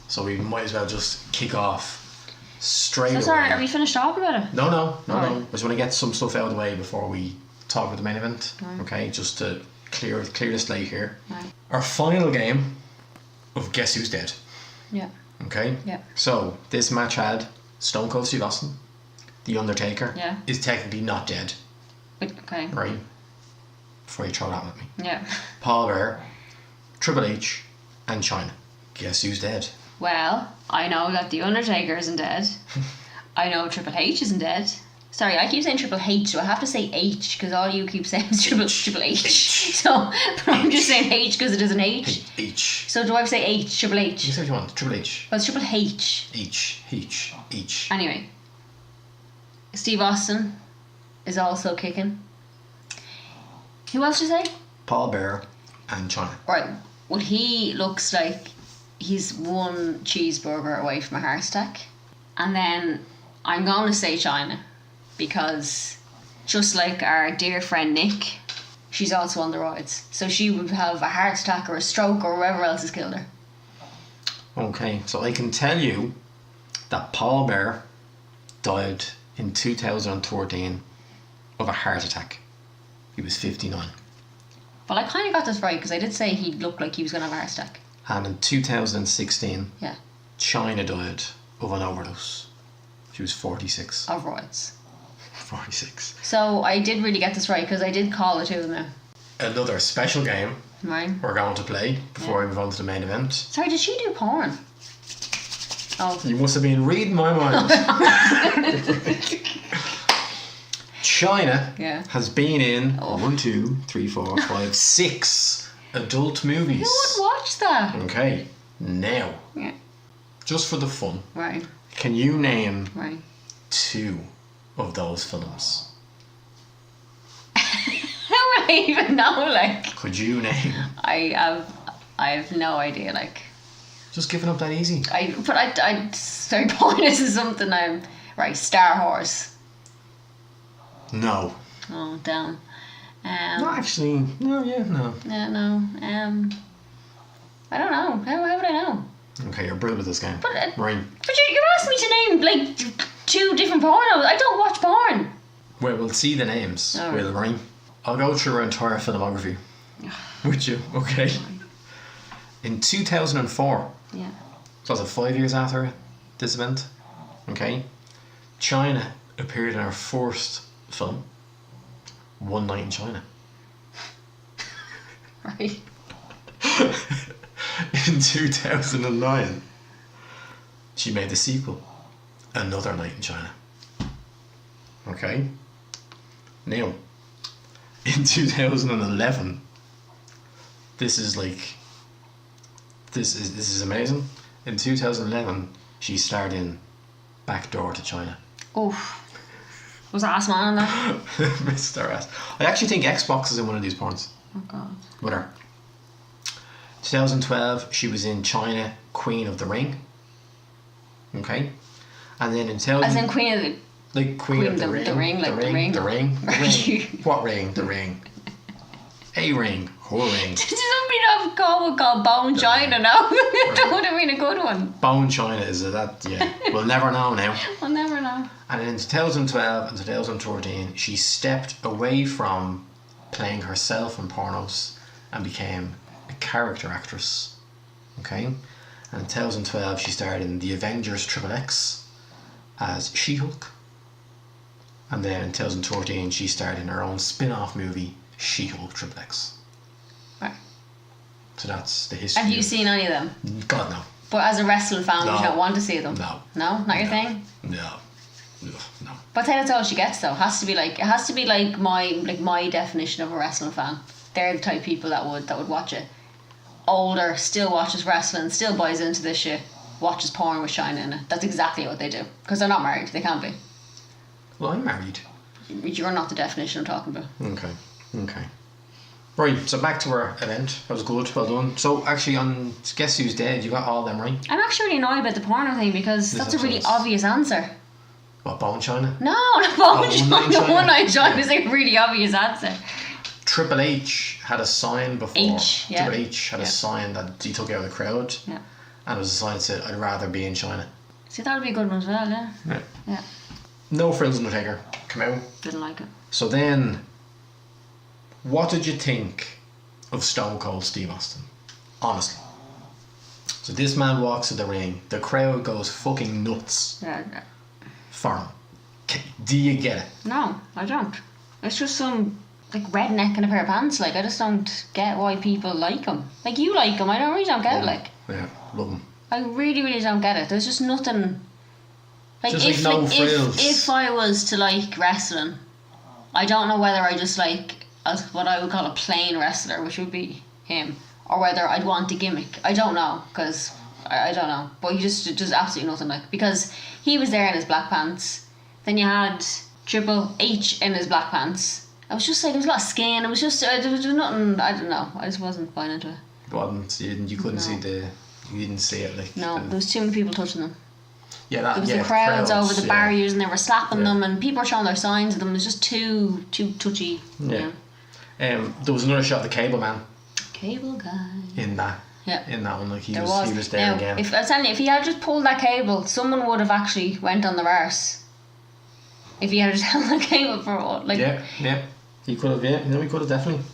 So we might as well just kick off straight away. Sorry, are we finished talking about it? No. I just want to get some stuff out of the way before we talk about the main event. Right. Okay, just to clear the slate here. Right. Our final game of Guess Who's Dead. Yeah. Okay? Yeah. So this match had Stone Cold Steve Austin, The Undertaker. Yeah. Is technically not dead. Okay. Right? Before you throw that at me. Yeah. Paul Bearer, Triple H, and China. Guess who's dead? Well, I know that The Undertaker isn't dead. I know Triple H isn't dead. Sorry, I keep saying Triple H, so I have to say H because all you keep saying is Triple H. So, but I'm just saying H because it is an H. H. So do I have to say H? Triple H. You say what you want. Triple H. Well, it's Triple H. H. Anyway, Steve Austin is also kicking. Who else did you say? Paul Bearer and China. Right. Well, he looks like he's one cheeseburger away from a heart attack. And then I'm going to say China because just like our dear friend Nick, she's also on the roids. So she would have a heart attack or a stroke or whatever else has killed her. Okay, so I can tell you that Paul Bearer died in 2013 of a heart attack. He was 59. Well, I kind of got this right because I did say he looked like he was going to have a heart attack. And in 2016, Yeah. China died of an overdose. She was 46. Of roids. 46. So I did really get this right because I did call the two of them out. Another special game Right. we're going to play before we move on to the main event. Sorry, did she do porn? Oh. You must have been reading my mind. China has been in 1, 2, 3, 4, 5, 6 adult movies. Who would watch that? Okay, now, Yeah. just for the fun, Right. can you name Right. 2 of those films? How would I even know? Like, Could you name? I have no idea. Like, Just giving up that easy. sorry, porn isn't something I'm right. Star Horse. No. Oh damn. No, actually, no. Yeah, no. I don't know. How would I know? Okay, you're brilliant with this game. But Right. you're asking me to name like 2 different pornos. I don't watch porn. Well, we'll see the names. All right. Will, right? I'll go through our entire filmography. Would you? Okay. In 2004, Yeah. so was it 5 years after this event? Okay. China appeared in her first film, One Night in China. Right. In 2009, she made the sequel, Another Night in China. Okay. Now, in 2011, this is amazing. In 2011, she starred in Back Door to China. Oh. Was that Ass Man on that? Mr. S. I actually think Xbox is in one of these porns Oh God. with her. 2012, she was in China, Queen of the Ring. Okay. And then in 2000... As in Queen of the... Like Queen of the Ring. The ring, like the ring. The ring. The ring. What ring? The ring. A ring. Her ring. Did somebody not call Bone China now? That would have been a good one. Bone China is that? Yeah. We'll never know now. I'll never know. And in 2012 and 2013, she stepped away from playing herself in pornos and became a character actress. Okay? And in 2012, she starred in The Avengers Triple X as She-Hulk. And then in 2013, she starred in her own spin-off movie, She-Hulk Triple X. Right. So that's the history. Have you seen any of them? God, no. But as a wrestling fan, No. would you not want to see them? No. No? Not your No. thing? No. Ugh, no. But I think that's all she gets though. It has to be like my definition of a wrestling fan. They're the type of people that would watch it. Older, still watches wrestling, still buys into this shit, watches porn with China in it. That's exactly what they do. Because they're not married. They can't be. Well, I'm married. You're not the definition I'm talking about. Okay. Right, so back to our event. That was good, well done. So actually on Guess Who's Dead, you got all them right. I'm actually really annoyed about the porno thing because This that's a really episode's- obvious answer. What, Bone China? No, not Bone One Night in China. China? One Night in China Yeah. is a really obvious answer. Triple H had a sign before. H, yeah. Triple H had a Yeah. sign that he took out of the crowd. Yeah. And it was a sign that said, I'd rather be in China. See, that would be a good one as well, yeah. Yeah. Yeah. No Frills Undertaker. Come out. Didn't like it. So then, what did you think of Stone Cold Steve Austin? Honestly. So this man walks to the ring. The crowd goes fucking nuts Yeah. for him. Do you get it? No, I don't. It's just some like redneck in a pair of pants. Like I just don't get why people like him. Like you like him, I don't really don't get it. Like Yeah, love him. I really, really don't get it. There's just nothing. Like Just if like no frills. if I was to like wrestling, I don't know whether I just like as what I would call a plain wrestler, which would be him, or whether I'd want a gimmick. I don't know because I don't know. But he just absolutely nothing like because he was there in his black pants. Then you had Triple H in his black pants. I was just like there was a lot of skin. It was just there was nothing. I don't know. I just wasn't buying into it. You couldn't No. see you didn't see it like. No, there was too many people touching them. Yeah, that. There was yeah, the crowds over the yeah. barriers and they were slapping Yeah. them and people were showing their signs of them. It was just too touchy. Yeah. There was another shot of the Cable Man Cable guy. in that. Yeah. In that one, like he There was he was there now, again. If I was telling you, if he had just pulled that cable, someone would have actually went on the arse. If he had just held that cable for a while, like Yeah. He could have. Yeah, he could have definitely.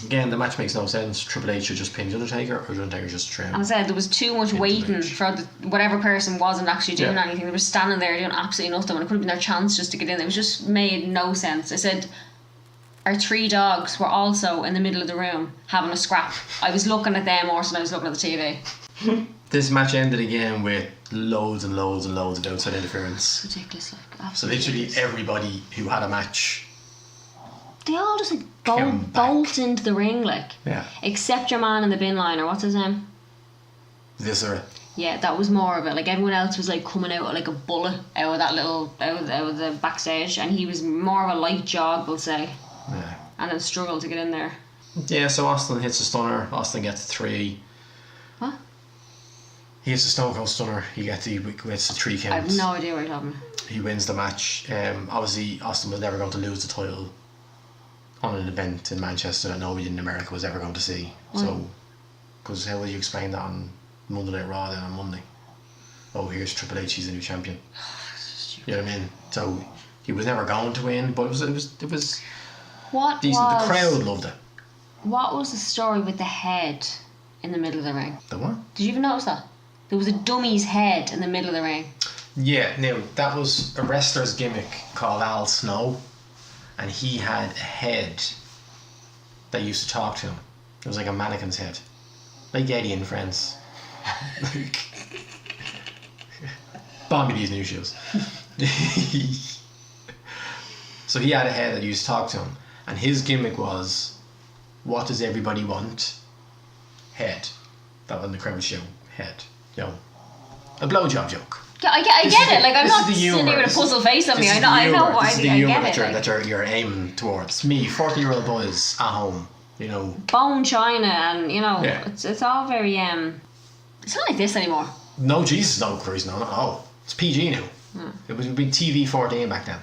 Again, the match makes no sense. Triple H should just pin the Undertaker, or the Undertaker just trim. I said, there was too much Into waiting reach. for the whatever person wasn't actually doing Yeah. anything. They were standing there doing absolutely nothing, and it could have been their chance just to get in. It was just made no sense. I said, our three dogs were also in the middle of the room having a scrap. I was looking at them more than I was looking at the TV. This match ended again with loads and loads and loads of outside interference. Ridiculous, like So absolutely. literally ridiculous. everybody who had a match. They all just like Came back. bolt into the ring, like Yeah. except your man in the bin liner. What's his name? This or Yeah, that was more of it. Like everyone else was like coming out like a bullet out of that little out of the backstage, and he was more of a light jog, we'll say, yeah. and then struggled to get in there. Yeah, so Austin hits a stunner. Austin gets 3. What? He hits a Stone Cold Stunner. He gets the 3 I have counts. no idea what you're talking about. He wins the match. Obviously, Austin was never going to lose the title on an event in Manchester that nobody in America was ever going to see. So, because how will you explain that on Monday Night Raw then on Monday? Oh, here's Triple H. He's the new champion. You know what I mean? So he was never going to win, but it was What decent. was The crowd loved it. what was the story with the head in the middle of the ring? The what? Did you even notice that? There was a dummy's head in the middle of the ring. Yeah, now that was a wrestler's gimmick called Al Snow, and he had a head that used to talk to him. It was like a mannequin's head, like Eddie and Friends. Buy me these new shoes. So he had a head that used to talk to him, and his gimmick was, "What does everybody want?" Head. That was in the crowd show. Head. You know, a blowjob joke. Yeah, I get it. Like, I'm not sitting here with a puzzle face on me. I know why. This is the I humour get it. that you're aiming towards. Me, 40-year-old boys at home, you know. Bone china, and you know, Yeah. it's all very It's not like this anymore. No, Jesus, no, Chris, no, it's PG now. It would be TV 14 back then,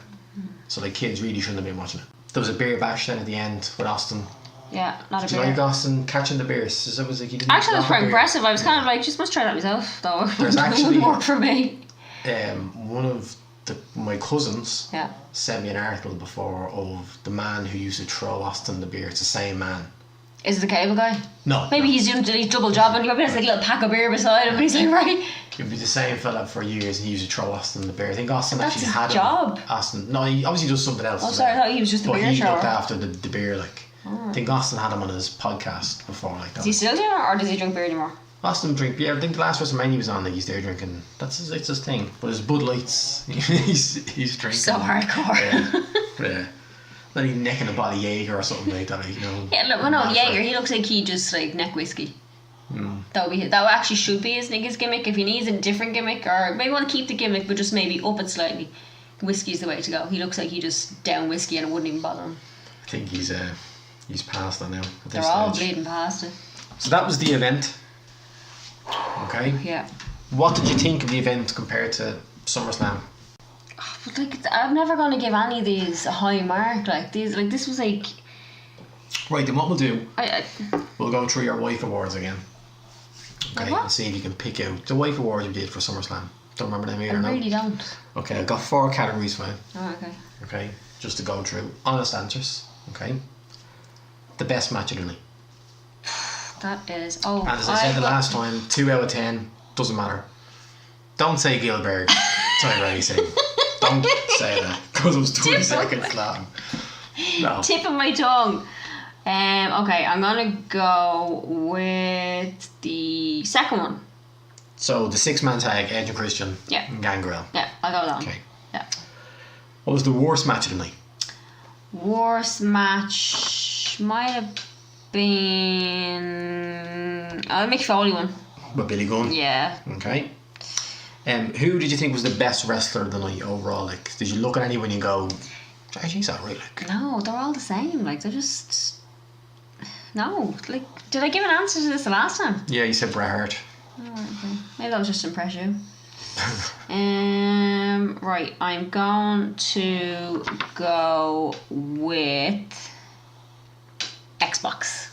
so like kids really shouldn't have been watching it. There was a beer bash then at the end with Austin. Yeah, not a Do you beer. like Austin catching the beers? It was like he didn't. Actually, that's drop a quite beer. impressive. I was kind of like, just must try that myself, though. There's it actually- wouldn't work for me. One of my cousins Yeah. sent me an article before of the man who used to throw Austin the beer. It's the same man. Is it the cable guy? No. Maybe no. he's double jobbing. Maybe there's like a little pack of beer beside him, and he's like, right. It would be the same fella for years, and he used to throw Austin the beer. I think Austin That's actually his had job. him. Austin, no, he obviously does something else. Oh, as sorry, I well. thought he was just the But beer he looked thrower. after the beer, like. I think Austin had him on his podcast before, like that. Does he still do it, or does he drink beer anymore? Austin drink beer. I think the last WrestleMania he was on, like he's there drinking. It's his thing. But his Bud Lights, he's drinking. So hardcore. Yeah. Then he's necking a bottle of Jaeger or something like that, like, you know. Yeah, look, well, no, Mad Jaeger, for it. he looks like he just like neck whiskey. That would actually should be his gimmick. If he needs a different gimmick, or maybe want to keep the gimmick but just maybe up it slightly, whiskey's the way to go. He looks like he just down whiskey and it wouldn't even bother him. I think he's past that now. At They're this all stage. bleeding past it. So that was the event. Okay. Yeah. What did you think of the event compared to SummerSlam? But like, I'm never gonna give any of these a high mark. Like these, like this was like, Right, then what we'll do, I we'll go through your wife awards again. Okay, what? and see if you can pick out the wife awards you did for SummerSlam. Don't remember them either, no? really don't. Okay, I've got 4 categories for you. Oh, okay. Okay, just to go through. Honest answers. Okay. The best match of the night. That is. Oh, And as I said the last time, 2 out of 10, doesn't matter. Don't say Gilbert. That's what I already said. Don't say that, because it was 20 Tip seconds long. No. Tip of my tongue. Okay, I'm gonna go with the second one. So the 6-man tag, Edge and Christian, Yeah. and Gangrel. Yeah, I'll go with that one. Okay. Yeah. What was the worst match of the night? Worst match might have been the Mick Foley one. With Billy Gunn. Yeah. Okay. Who did you think was the best wrestler of the night overall? Like, did you look at anyone and you go, "Geez, he's alright"? Like, No, they're all the same. Like they're just. No, like, did I give an answer to this the last time? yeah, you said Bret Hart. Oh, okay. Maybe that was just impression. Right, I'm going to go with Xbox.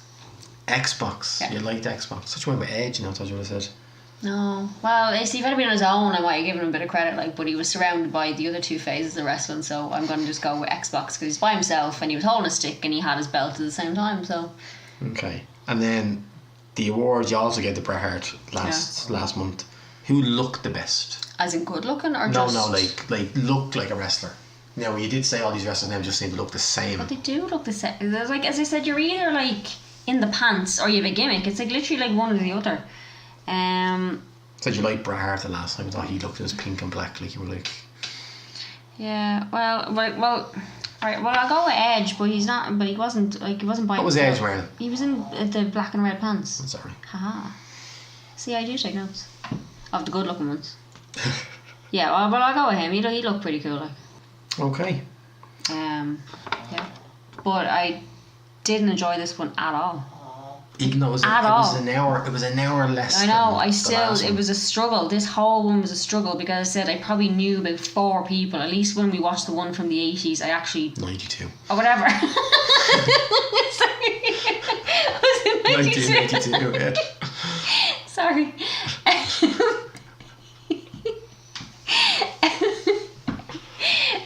Xbox. Yeah. You liked Xbox. Such one with Edge, you know, that's what I said. No, well, see, if it had been on his own, I might have given him a bit of credit. Like, but he was surrounded by the other 2 phases of wrestling, so I'm going to just go with Xbox because he's by himself and he was holding a stick and he had his belt at the same time. So Okay. And then the award you also gave to Bret Hart last month. Who looked the best? as in good looking or No, just like looked like a wrestler. Now, you did say all these wrestlers' names just seem to look the same. But they do look the same. There's like, as I said, you're either like in the pants or you have a gimmick. It's like literally like one or the other. Said you liked Bret Hart the last time. I thought he looked as pink and black, like you were like. Yeah. Well. Right. Well, I'll go with Edge, but he's not. But he wasn't like he wasn't by. What was himself. Edge wearing? He was in the black and red pants. Sorry. Haha. See, I do take notes of the good looking ones. Yeah. Well, I'll go with him. He looked pretty cool. Like. Okay. Yeah. But I didn't enjoy this one at all. Even though it was an hour less. I know. than the last It one. was a struggle. This whole one was a struggle because I said I probably knew about 4 people. At least when we watched the one from the 80s, I actually 92. or whatever. Sorry. Was it 92? 1982, yeah. Sorry.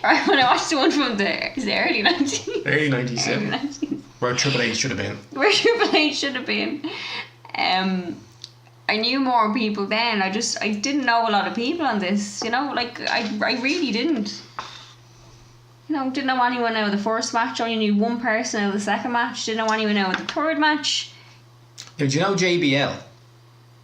Right, when I watched the one from the early 90s. Early 97. Early 90s. Where Triple H should have been. Where Triple H should have been. I knew more people then. I didn't know a lot of people on this. You know, like I really didn't. You know, didn't know anyone out of the first match. Only knew one person out of the second match. Didn't know anyone out of the third match. Now, do you know JBL?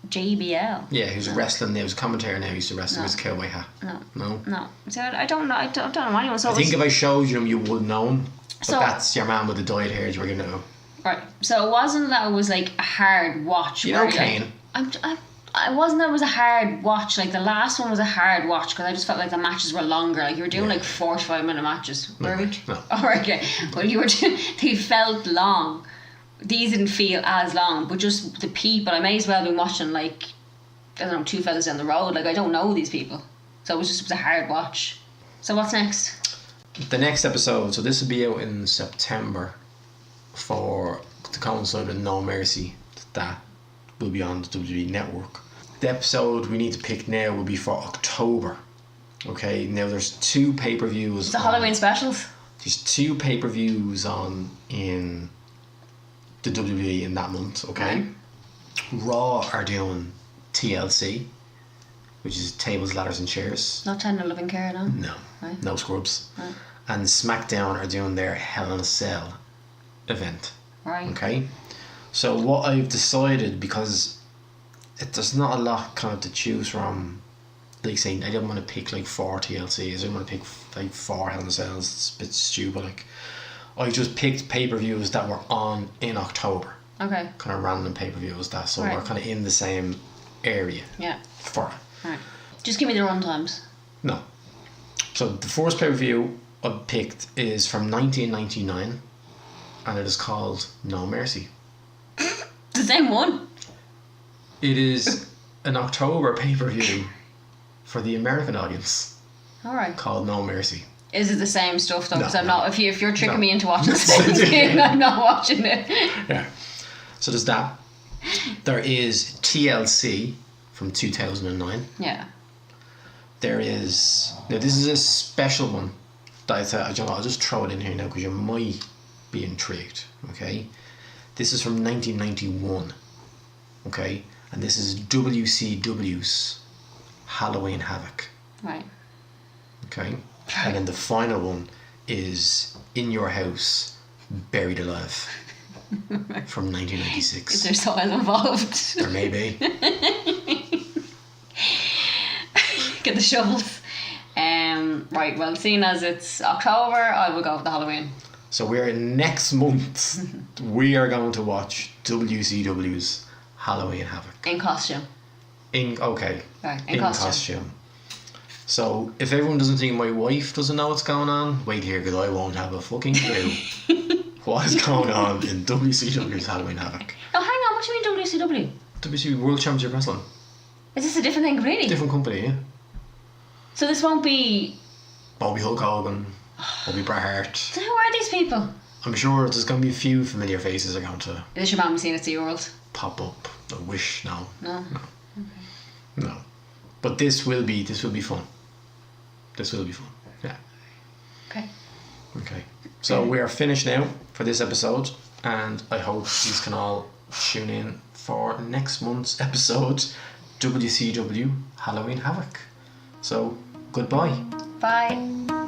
JBL. Yeah, he was wrestling. He was a commentator now. He used to wrestle with his cowboy hat. No. So I don't know. I don't know anyone. So I think if I showed you him, you would know him. But So- that's your man with the dyed hair. You were gonna know. right. So it wasn't that it was like a hard watch. You know where, Kane. I wasn't that it was a hard watch. Like the last one was a hard watch because I just felt like the matches were longer. Like you were doing like 45-minute matches. Were we? No. Oh, okay. Well, you were doing. They felt long. These didn't feel as long, but just the people. I may as well have been watching like I don't know, two fellas down the road. Like I don't know these people, so it was a hard watch. So what's next? The next episode, so this will be out in September for to coincide with No Mercy. That will be on the WWE Network. The episode we need to pick now will be for October. Okay, now there's 2 pay-per-views. The Halloween specials. There's 2 pay-per-views on in the WWE in that month. Okay, Right. Raw are doing TLC, which is tables, ladders, and chairs. Not Tender Loving Care, no. No, Right. no scrubs. Right. And SmackDown are doing their Hell in a Cell event. Right. Okay, so what I've decided, because there's not a lot kind of to choose from, like saying I didn't want to pick like 4 TLCs, I didn't want to pick like 4 Hell in a Cells. It's a bit stupid. Like I just picked pay-per-views that were on in October, Okay. kind of random pay-per-views that, so Right. we're kind of in the same area Yeah. for it. Right. Just give me the run times. No. So the first pay-per-view I picked is from 1999, and it is called No Mercy. The same one. It is an October pay-per-view for the American audience All right. called No Mercy. Is it the same stuff though? No, Because I'm no. not. If you're tricking No. me into watching the same thing, I'm not watching it. Yeah. So there's that. There is TLC from 2009. Yeah. There is... Now this is a special one that I thought, I'll just throw it in here now because you might be intrigued. Okay. This is from 1991. Okay. And this is WCW's Halloween Havoc. Right. Okay. And then the final one is In Your House, Buried Alive from 1996. Is there soil involved? There may be. Get the shovels. Right. Well, seeing as it's October, I will go with the Halloween. So we're next month. We are going to watch WCW's Halloween Havoc. In costume. Okay. Right. In costume. So if everyone doesn't think my wife doesn't know what's going on, wait here because I won't have a fucking clue what is going on in WCW's Halloween Havoc. Oh, hang on. What do you mean WCW? WCW World Championship Wrestling. Is this a different thing completely? Different company, yeah. So this won't be. Bobby Hulk Hogan, Bobby Bret Hart. So who are these people? I'm sure there's going to be a few familiar faces are going to Is this your mum seen at SeaWorld? pop up. I wish, no. No. No. But this will be fun. This will be fun. Yeah. Okay. Okay. So we are finished now for this episode, and I hope you can all tune in for next month's episode, WCW Halloween Havoc. So goodbye. Bye.